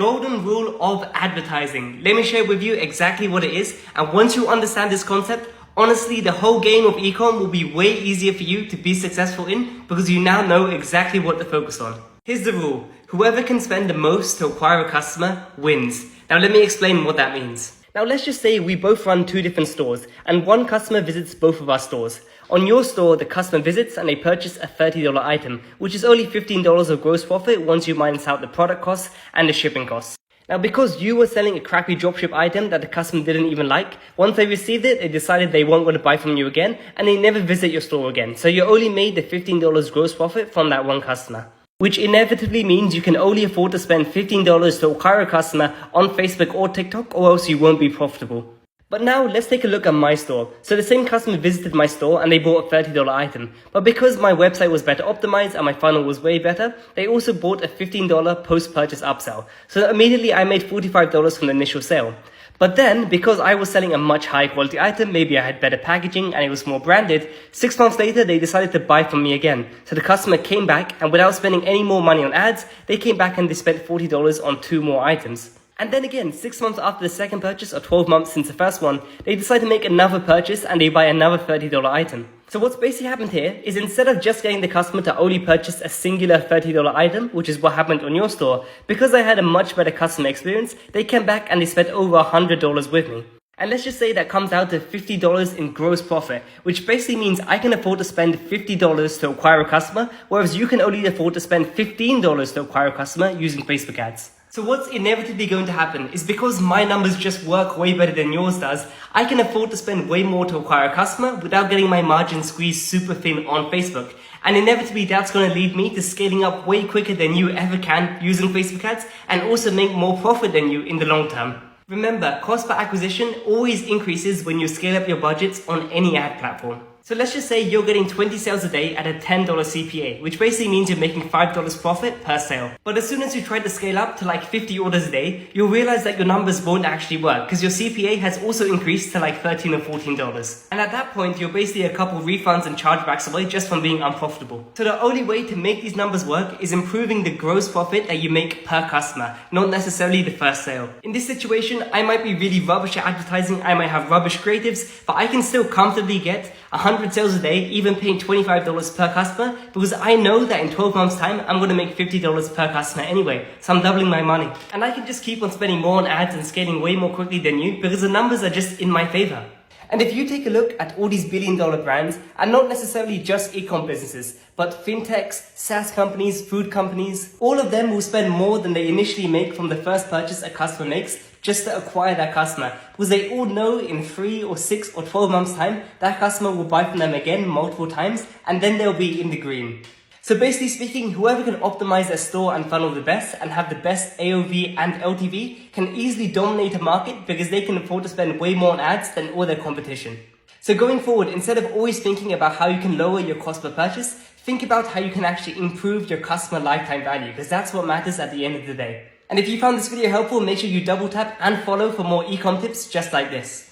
golden rule of advertising. Let me share with you exactly what it is. And once you understand this concept, honestly, the whole game of ecom will be way easier for you to be successful in because you now know exactly what to focus on. Here's the rule. Whoever can spend the most to acquire a customer wins. Now let me explain what that means. Now let's just say we both run 2 different stores and one customer visits both of our stores. On your store, the customer visits and they purchase a $30 item, which is only $15 of gross profit once you minus out the product costs and the shipping costs. Now because you were selling a crappy dropship item that the customer didn't even like, once they received it, they decided they weren't going to buy from you again and they never visit your store again. So you only made the $15 gross profit from that one customer. Which inevitably means you can only afford to spend $15 to acquire a customer on Facebook or TikTok, or else you won't be profitable. But now let's take a look at my store. So the same customer visited my store and they bought a $30 item. But because my website was better optimized and my funnel was way better, they also bought a $15 post-purchase upsell. So immediately I made $45 from the initial sale. But then, because I was selling a much higher quality item, maybe I had better packaging and it was more branded, 6 months later they decided to buy from me again. So the customer came back and without spending any more money on ads, they came back and they spent $40 on 2 more items. And then again, 6 months after the second purchase or 12 months since the first one, they decide to make another purchase and they buy another $30 item. So what's basically happened here is instead of just getting the customer to only purchase a singular $30 item, which is what happened on your store, because I had a much better customer experience, they came back and they spent over $100 with me. And let's just say that comes out to $50 in gross profit, which basically means I can afford to spend $50 to acquire a customer, whereas you can only afford to spend $15 to acquire a customer using Facebook ads. So what's inevitably going to happen is because my numbers just work way better than yours does, I can afford to spend way more to acquire a customer without getting my margin squeezed super thin on Facebook. And inevitably that's going to lead me to scaling up way quicker than you ever can using Facebook ads and also make more profit than you in the long term. Remember, cost per acquisition always increases when you scale up your budgets on any ad platform. So let's just say you're getting 20 sales a day at a $10 CPA, which basically means you're making $5 profit per sale. But as soon as you try to scale up to like 50 orders a day, you'll realize that your numbers won't actually work because your CPA has also increased to like $13 or $14. And at that point, you're basically a couple refunds and chargebacks away just from being unprofitable. So the only way to make these numbers work is improving the gross profit that you make per customer, not necessarily the first sale. In this situation, I might be really rubbish at advertising, I might have rubbish creatives, but I can still comfortably get 100 sales a day, even paying $25 per customer, because I know that in 12 months time, I'm going to make $50 per customer anyway. So I'm doubling my money. And I can just keep on spending more on ads and scaling way more quickly than you because the numbers are just in my favor. And if you take a look at all these billion-dollar brands, and not necessarily just ecom businesses, but fintechs, SaaS companies, food companies, all of them will spend more than they initially make from the first purchase a customer makes just to acquire that customer. Because they all know in 3 or 6 or 12 months time, that customer will buy from them again multiple times, and then they'll be in the green. So basically speaking, whoever can optimize their store and funnel the best and have the best AOV and LTV can easily dominate a market because they can afford to spend way more on ads than all their competition. So going forward, instead of always thinking about how you can lower your cost per purchase, think about how you can actually improve your customer lifetime value because that's what matters at the end of the day. And if you found this video helpful, make sure you double tap and follow for more ecom tips just like this.